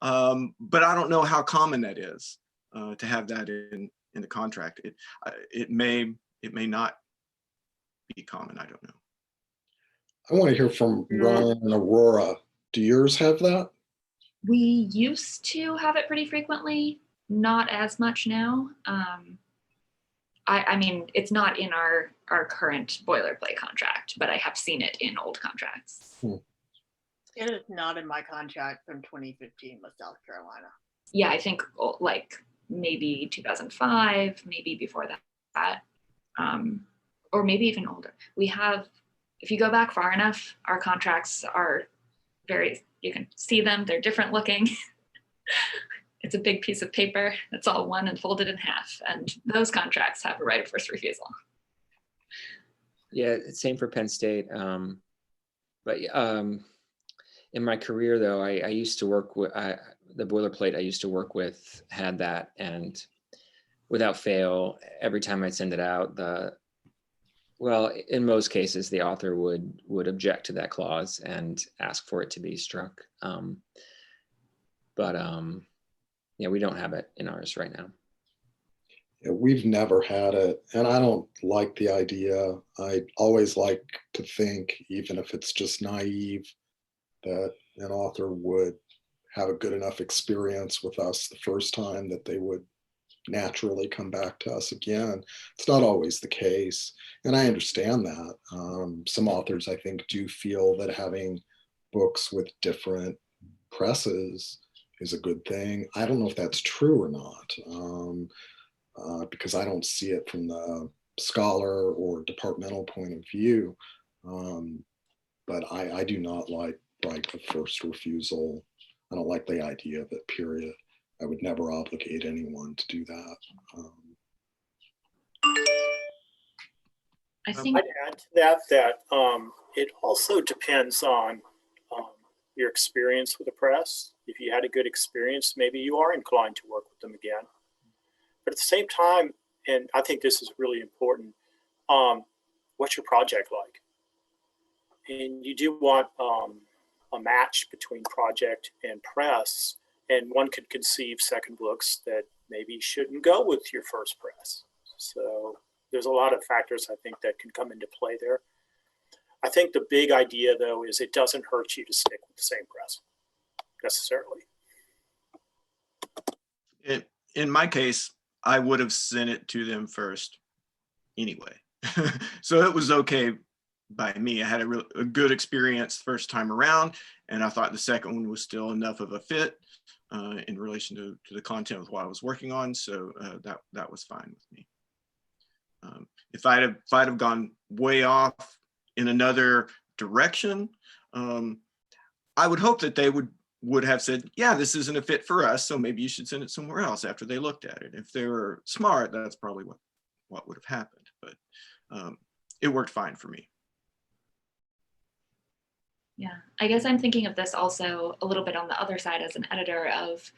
I don't know how common that is to have that in the contract. It may not be common. I don't know. I want to hear from Ryan and Aurora. Do yours have that? We used to have it pretty frequently, not as much now. I mean, it's not in our current boilerplate contract, but I have seen it in old contracts. It is not in my contract from 2015 with South Carolina. Yeah, I think like maybe 2005, maybe before that, or maybe even older. We have, if you go back far enough, our contracts are you can see them, they're different looking. It's a big piece of paper that's all one and folded in half. And those contracts have a right of first refusal. Yeah, same for Penn State. But in my career, though, I used to work with the boilerplate I used to work with had that, and without fail, every time I'd send it out, in most cases, the author would object to that clause and ask for it to be struck. Yeah, we don't have it in ours right now. Yeah, we've never had it, and I don't like the idea. I always like to think, even if it's just naive, that an author would have a good enough experience with us the first time that they would naturally come back to us again. It's not always the case, and I understand that. Some authors, I think, do feel that having books with different presses is a good thing. I don't know if that's true or not, because I don't see it from the scholar or departmental point of view. But I do not like right of first refusal. I don't like the idea of it, period. I would never obligate anyone to do that. I think I'd add to that it also depends on your experience with the press. If you had a good experience, maybe you are inclined to work with them again. But at the same time, and I think this is really important, what's your project like? And you do want a match between project and press, and one could conceive second books that maybe shouldn't go with your first press. So there's a lot of factors I think that can come into play there. I think the big idea, though, is it doesn't hurt you to stick with the same press necessarily. In my case, I would have sent it to them first anyway. So it was okay by me. I had a good experience first time around, and I thought the second one was still enough of a fit in relation to the content of what I was working on. So that was fine with me. If I'd have gone way off in another direction, I would hope that they would have said, yeah, this isn't a fit for us, so maybe you should send it somewhere else after they looked at it. If they were smart, that's probably what would have happened, but it worked fine for me. Yeah, I guess I'm thinking of this also a little bit on the other side as an editor of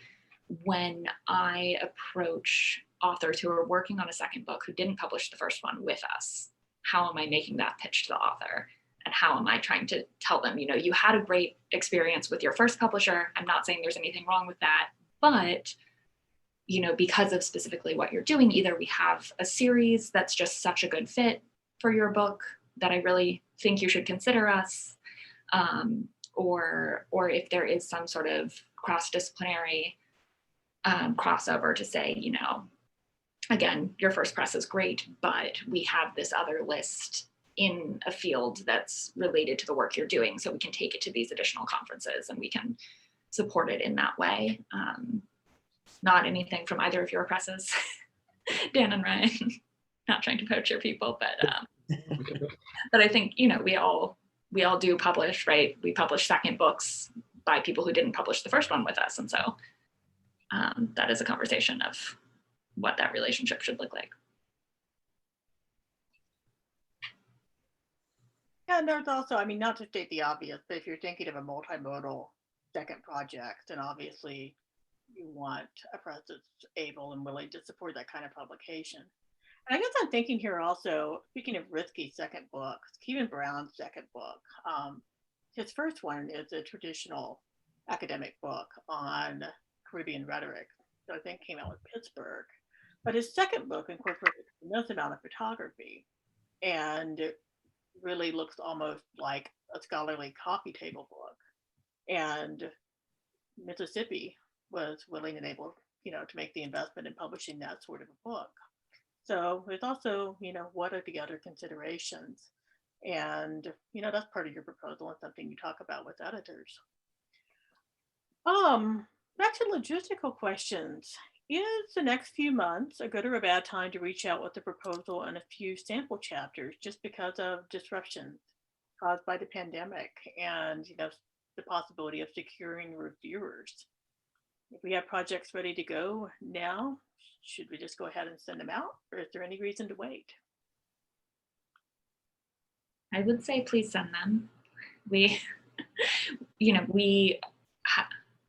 when I approach authors who are working on a second book who didn't publish the first one with us. How am I making that pitch to the author? And how am I trying to tell them, you had a great experience with your first publisher. I'm not saying there's anything wrong with that, but, because of specifically what you're doing, either we have a series that's just such a good fit for your book that I really think you should consider us, or if there is some sort of cross-disciplinary crossover to say, again, your first press is great, but we have this other list in a field that's related to the work you're doing, so we can take it to these additional conferences and we can support it in that way. Not anything from either of your presses, Dan and Ryan, not trying to poach your people, but I think, we all do publish, right? We publish second books by people who didn't publish the first one with us. And so that is a conversation of what that relationship should look like. And there's also, I mean, not to state the obvious, but if you're thinking of a multimodal second project, then obviously you want a press that's able and willing to support that kind of publication. And I guess I'm thinking here also, speaking of risky second books, Kevin Brown's second book, his first one is a traditional academic book on Caribbean rhetoric, that I think came out with Pittsburgh. But his second book incorporated a tremendous amount of photography and really looks almost like a scholarly coffee table book. And Mississippi was willing and able, to make the investment in publishing that sort of a book. So there's also, what are the other considerations? And, that's part of your proposal and something you talk about with editors. Back to logistical questions. Is the next few months a good or a bad time to reach out with a proposal and a few sample chapters just because of disruptions caused by the pandemic and, the possibility of securing reviewers? If we have projects ready to go now, should we just go ahead and send them out, or is there any reason to wait? I would say please send them. We,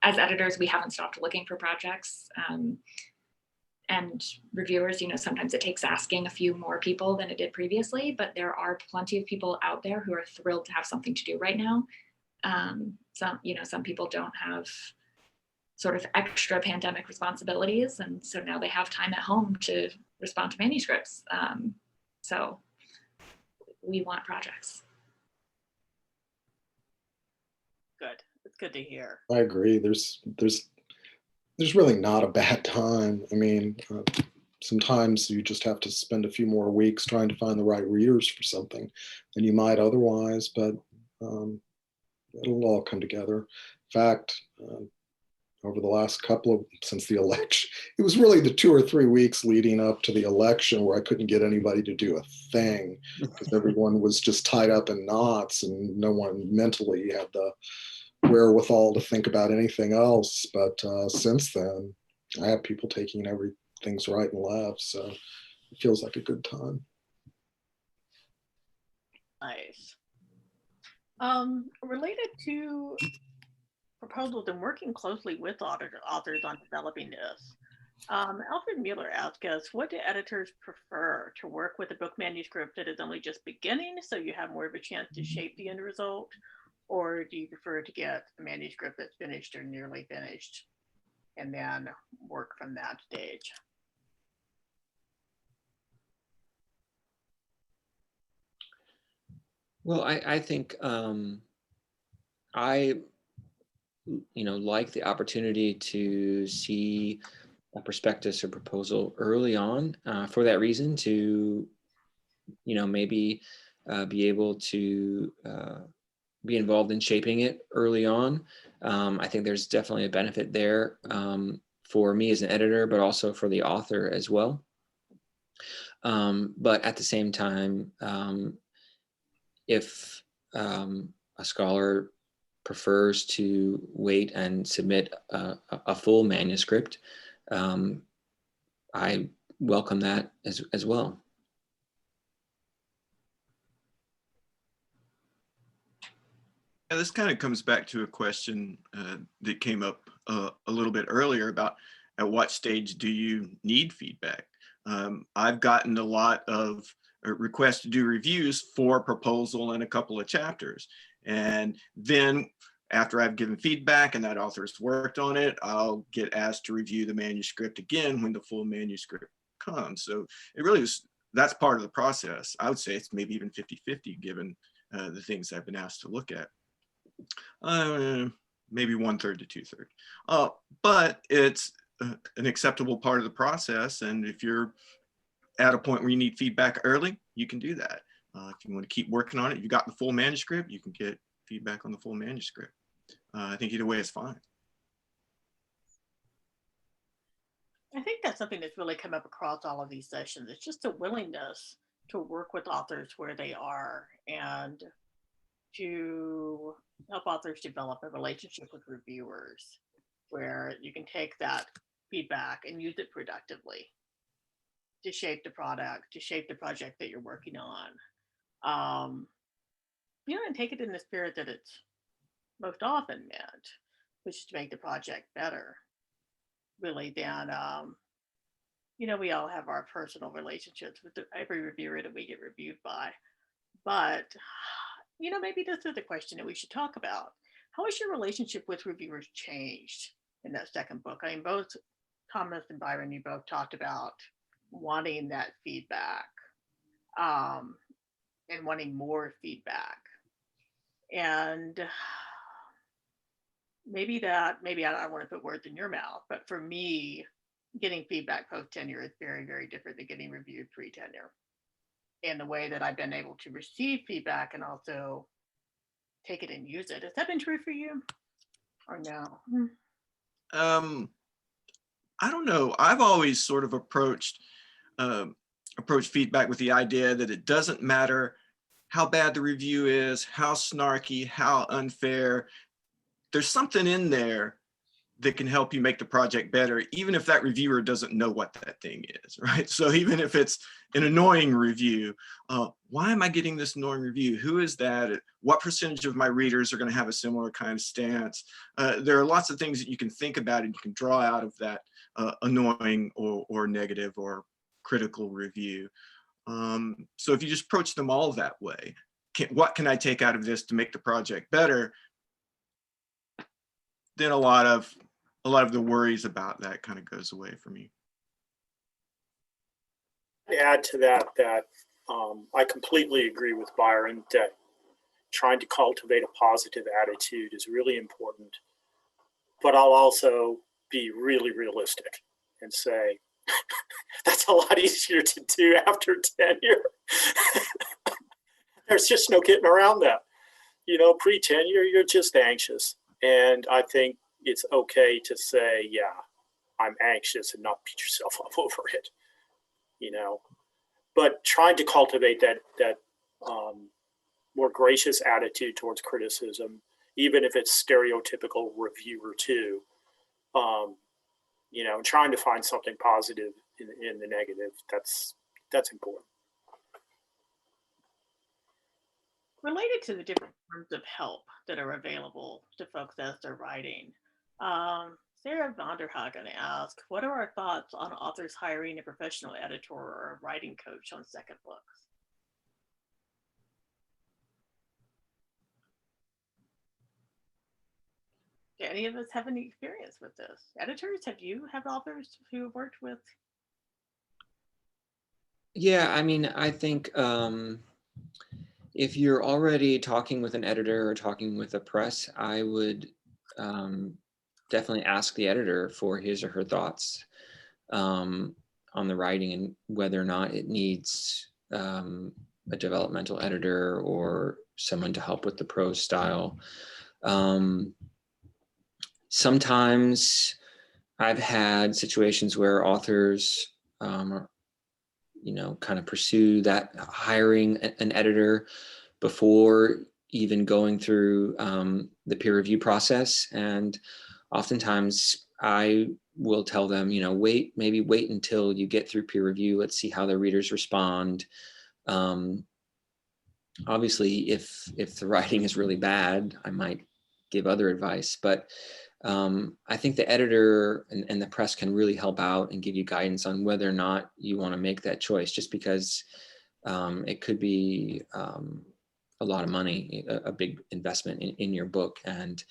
as editors, we haven't stopped looking for projects. And reviewers, sometimes it takes asking a few more people than it did previously, but there are plenty of people out there who are thrilled to have something to do right now. Some people don't have sort of extra pandemic responsibilities, and so now they have time at home to respond to manuscripts. So we want projects. Good. It's good to hear. I agree. There's really not a bad time. I mean, sometimes you just have to spend a few more weeks trying to find the right readers for something than you might otherwise, but it'll all come together. In fact, over the last since the election, it was really the 2 or 3 weeks leading up to the election where I couldn't get anybody to do a thing because everyone was just tied up in knots and no one mentally had the wherewithal to think about anything else. But since then, I have people taking everything's right and left, so it feels like a good time. Nice. Related to proposals and working closely with authors on developing this, Alfred Mueller asked us, what do editors prefer, to work with a book manuscript that is only just beginning so you have more of a chance to shape the end result, or do you prefer to get a manuscript that's finished or nearly finished and then work from that stage? Well, I think I like the opportunity to see a prospectus or proposal early on for that reason, to maybe be able to be involved in shaping it early on. I think there's definitely a benefit there for me as an editor, but also for the author as well. But at the same time, if a scholar prefers to wait and submit a full manuscript, I welcome that as well. Yeah, this kind of comes back to a question that came up a little bit earlier about at what stage do you need feedback? I've gotten a lot of requests to do reviews for a proposal and a couple of chapters. And then after I've given feedback and that author's worked on it, I'll get asked to review the manuscript again when the full manuscript comes. So it really is, that's part of the process. I would say it's maybe even 50-50 given the things I've been asked to look at. Maybe 1/3 to 2/3. But it's an acceptable part of the process. And if you're at a point where you need feedback early, you can do that. If you want to keep working on it, you got the full manuscript, you can get feedback on the full manuscript. I think either way is fine. I think that's something that's really come up across all of these sessions. It's just a willingness to work with authors where they are and to help authors develop a relationship with reviewers where you can take that feedback and use it productively to shape the product, to shape the project that you're working on. and take it in the spirit that it's most often meant, which is to make the project better, really, than, we all have our personal relationships with every reviewer that we get reviewed by. But, maybe this is a question that we should talk about. How has your relationship with reviewers changed in that second book? I mean, both Thomas and Byron, you both talked about wanting that feedback, and wanting more feedback. And maybe I don't want to put words in your mouth, but for me, getting feedback post tenure is very, very different than getting reviewed pre tenure. And the way that I've been able to receive feedback and also take it and use it. Has that been true for you, or no? I don't know. I've always sort of approached feedback with the idea that it doesn't matter how bad the review is, how snarky, how unfair. There's something in there that can help you make the project better, even if that reviewer doesn't know what that thing is, right? So even if it's an annoying review, why am I getting this annoying review? Who is that? What percentage of my readers are going to have a similar kind of stance? There are lots of things that you can think about and you can draw out of that annoying or negative or critical review. So if you just approach them all that way, what can I take out of this to make the project better? Then a lot of the worries about that kind of goes away for me. Add to that I completely agree with Byron that trying to cultivate a positive attitude is really important. But I'll also be really realistic and say that's a lot easier to do after tenure. There's just no getting around that. Pre-tenure, you're just anxious. And I think it's okay to say, yeah, I'm anxious, and not beat yourself up over it, But trying to cultivate that more gracious attitude towards criticism, even if it's stereotypical reviewer too, trying to find something positive in the negative, that's important. Related to the different forms of help that are available to folks as they're writing, Sarah Vonderhagen asked, what are our thoughts on authors hiring a professional editor or a writing coach on second books? Do any of us have any experience with this? Editors, have you had authors who have worked with? Yeah, I mean, I think if you're already talking with an editor or talking with a press, I would definitely ask the editor for his or her thoughts on the writing and whether or not it needs a developmental editor or someone to help with the prose style. Sometimes I've had situations where authors kind of pursue that hiring an editor before even going through the peer review process. And oftentimes I will tell them, wait until you get through peer review. Let's see how the readers respond. Obviously, if the writing is really bad, I might give other advice, but I think the editor and the press can really help out and give you guidance on whether or not you want to make that choice, just because it could be a lot of money, a big investment in your book, and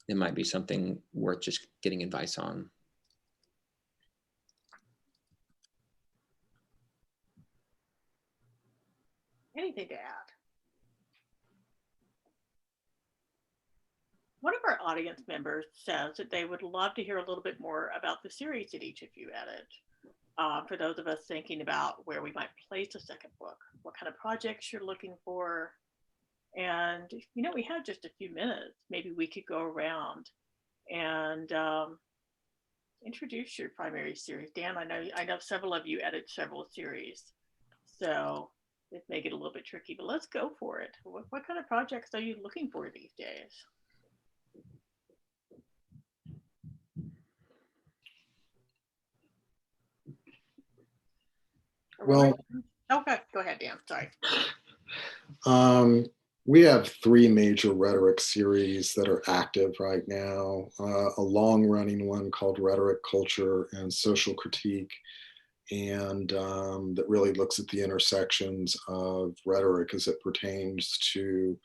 it might be something worth just getting advice on. Anything to add? One of our audience members says that they would love to hear a little bit more about the series that each of you edit. For those of us thinking about where we might place a second book, what kind of projects you're looking for. And, we have just a few minutes. Maybe we could go around and introduce your primary series. Dan, I know several of you edit several series, so this may get a little bit tricky, but let's go for it. What kind of projects are you looking for these days? Well, okay, go ahead, Dan. Sorry. We have 3 major rhetoric series that are active right now. A long-running one called Rhetoric, Culture, and Social Critique, and that really looks at the intersections of rhetoric as it pertains to,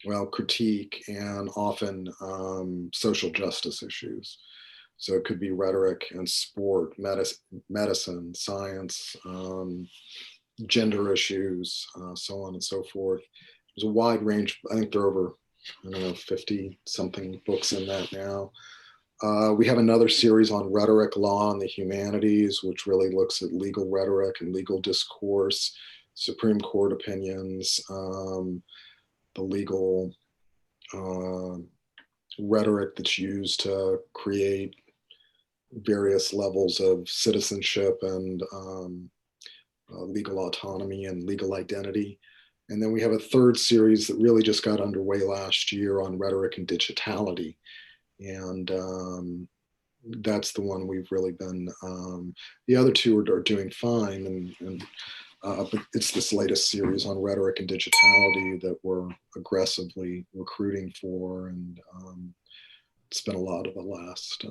well, critique and often social justice issues. So it could be rhetoric and sport, medicine, science, gender issues, so on and so forth. There's a wide range. I think there are over, I don't know, 50 something books in that now. We have another series on rhetoric, law, and the humanities, which really looks at legal rhetoric and legal discourse, Supreme Court opinions, the legal rhetoric that's used to create various levels of citizenship and legal autonomy and legal identity. And then we have a 3rd series that really just got underway last year on rhetoric and digitality. And that's the one we've really been, the other 2 are doing fine. But it's this latest series on rhetoric and digitality that we're aggressively recruiting for. And it's been a lot of the last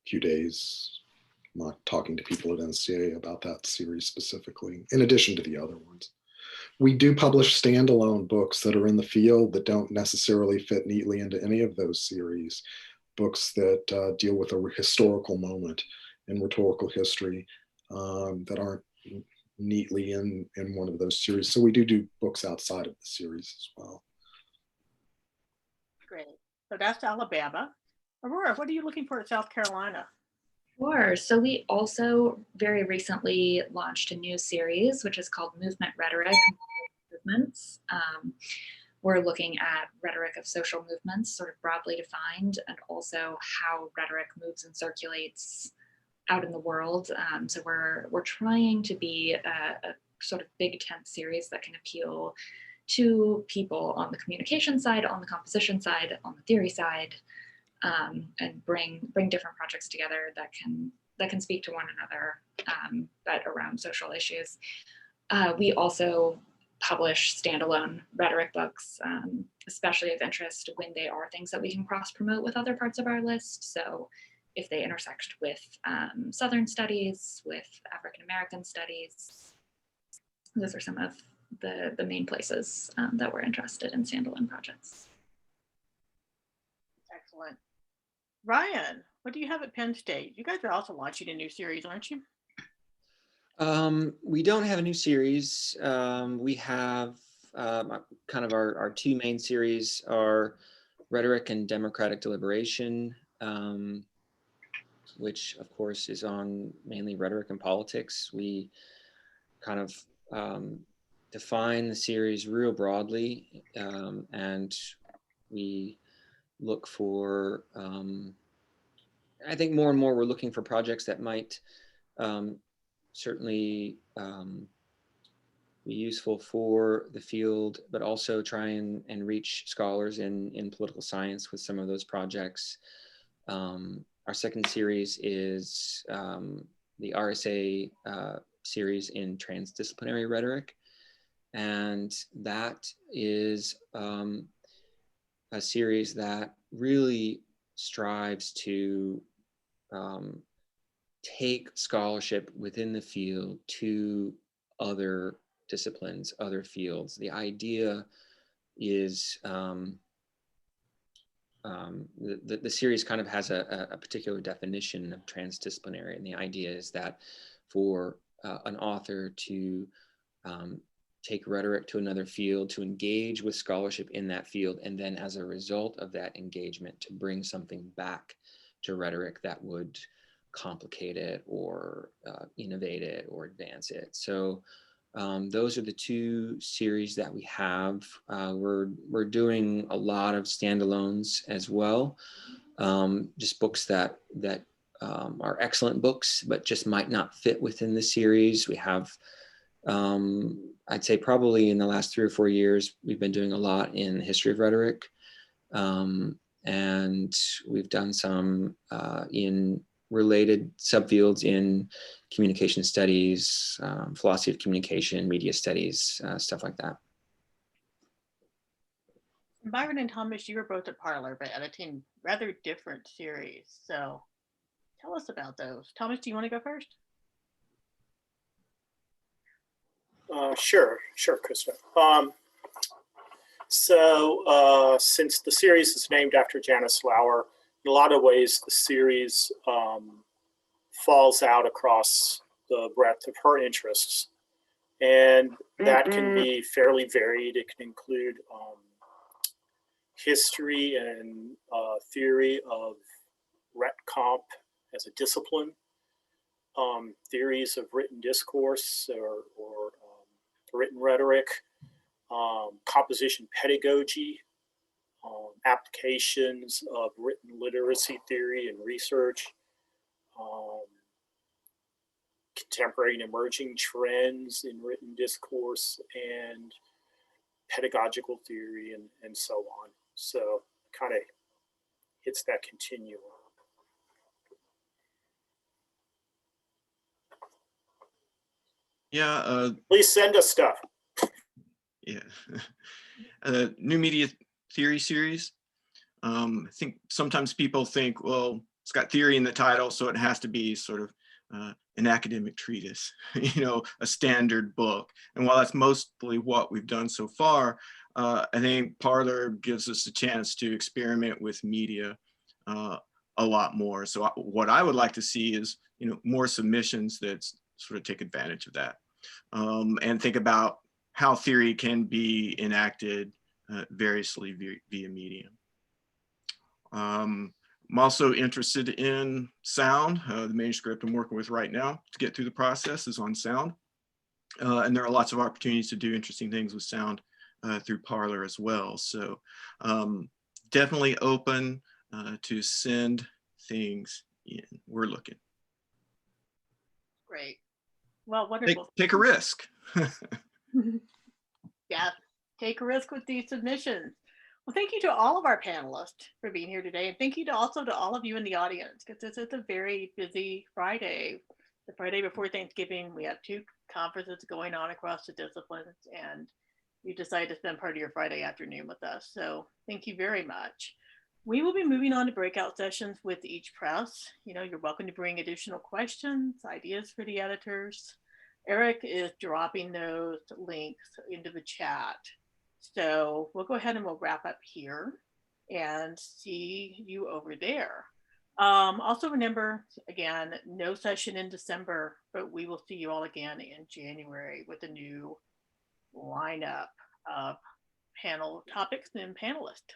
few days talking to people at NCA about that series specifically, in addition to the other ones. We do publish standalone books that are in the field that don't necessarily fit neatly into any of those series, books that deal with a historical moment in rhetorical history that aren't neatly in one of those series. So we do books outside of the series as well. Great. So that's Alabama. Aurora, what are you looking for at South Carolina? Sure. So we also very recently launched a new series, which is called Movement Rhetoric Movements. We're looking at rhetoric of social movements, sort of broadly defined, and also how rhetoric moves and circulates out in the world. So we're trying to be a sort of big tent series that can appeal to people on the communication side, on the composition side, on the theory side. And bring different projects together that can speak to one another, but around social issues. We also publish standalone rhetoric books, especially of interest when they are things that we can cross-promote with other parts of our list. So if they intersect with Southern studies, with African American studies, those are some of the main places that we're interested in standalone projects. Excellent. Ryan, what do you have at Penn State? You guys are also launching a new series, aren't you? We don't have a new series. We have kind of our 2 main series are Rhetoric and Democratic Deliberation, which of course is on mainly rhetoric and politics. We kind of define the series real broadly, and we look for, I think more and more we're looking for projects that might certainly be useful for the field, but also try and reach scholars in political science with some of those projects. Our second series is the RSA series in transdisciplinary rhetoric. And that is a series that really strives to take scholarship within the field to other disciplines, other fields. The idea is the series kind of has a particular definition of transdisciplinary, and the idea is that for an author to take rhetoric to another field, to engage with scholarship in that field, and then as a result of that engagement, to bring something back to rhetoric that would complicate it or innovate it or advance it. So those are the 2 series that we have. We're doing a lot of standalones as well, just books that are excellent books, but just might not fit within the series. We have, I'd say probably in the last 3 or 4 years, we've been doing a lot in the history of rhetoric. And we've done some in related subfields in communication studies, philosophy of communication, media studies, stuff like that. Byron and Thomas, you were both at Parlor, but editing rather different series. So tell us about those. Thomas, do you want to go first? Sure, Krista. Since the series is named after Janice Lauer, in a lot of ways the series falls out across the breadth of her interests. And that can be fairly varied. It can include history and theory of ret comp as a discipline, theories of written discourse or written rhetoric, composition pedagogy, applications of written literacy theory and research, contemporary and emerging trends in written discourse, and pedagogical theory, and so on. So kind of hits that continuum. Yeah. Please send us stuff. Yeah. New media theory series. I think sometimes people think, well, it's got theory in the title, so it has to be sort of an academic treatise, a standard book. And while that's mostly what we've done so far, I think Parlor gives us a chance to experiment with media a lot more. So what I would like to see is, more submissions that sort of take advantage of that, and think about how theory can be enacted variously via medium. I'm also interested in sound. The manuscript I'm working with right now to get through the process is on sound. And there are lots of opportunities to do interesting things with sound through Parlor as well. So definitely open to send things in. We're looking. Great. Well, wonderful. Take a risk. Yeah, take a risk with these submissions. Well, thank you to all of our panelists for being here today. And thank you also to all of you in the audience, because this is a very busy Friday. The Friday before Thanksgiving, we have 2 conferences going on across the disciplines, and you decided to spend part of your Friday afternoon with us. So thank you very much. We will be moving on to breakout sessions with each press. You're welcome to bring additional questions, ideas for the editors. Eric is dropping those links into the chat. So we'll go ahead and we'll wrap up here and see you over there. Also remember, again, no session in December, but we will see you all again in January with a new lineup of panel topics and panelists.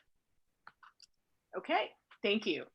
Okay, thank you.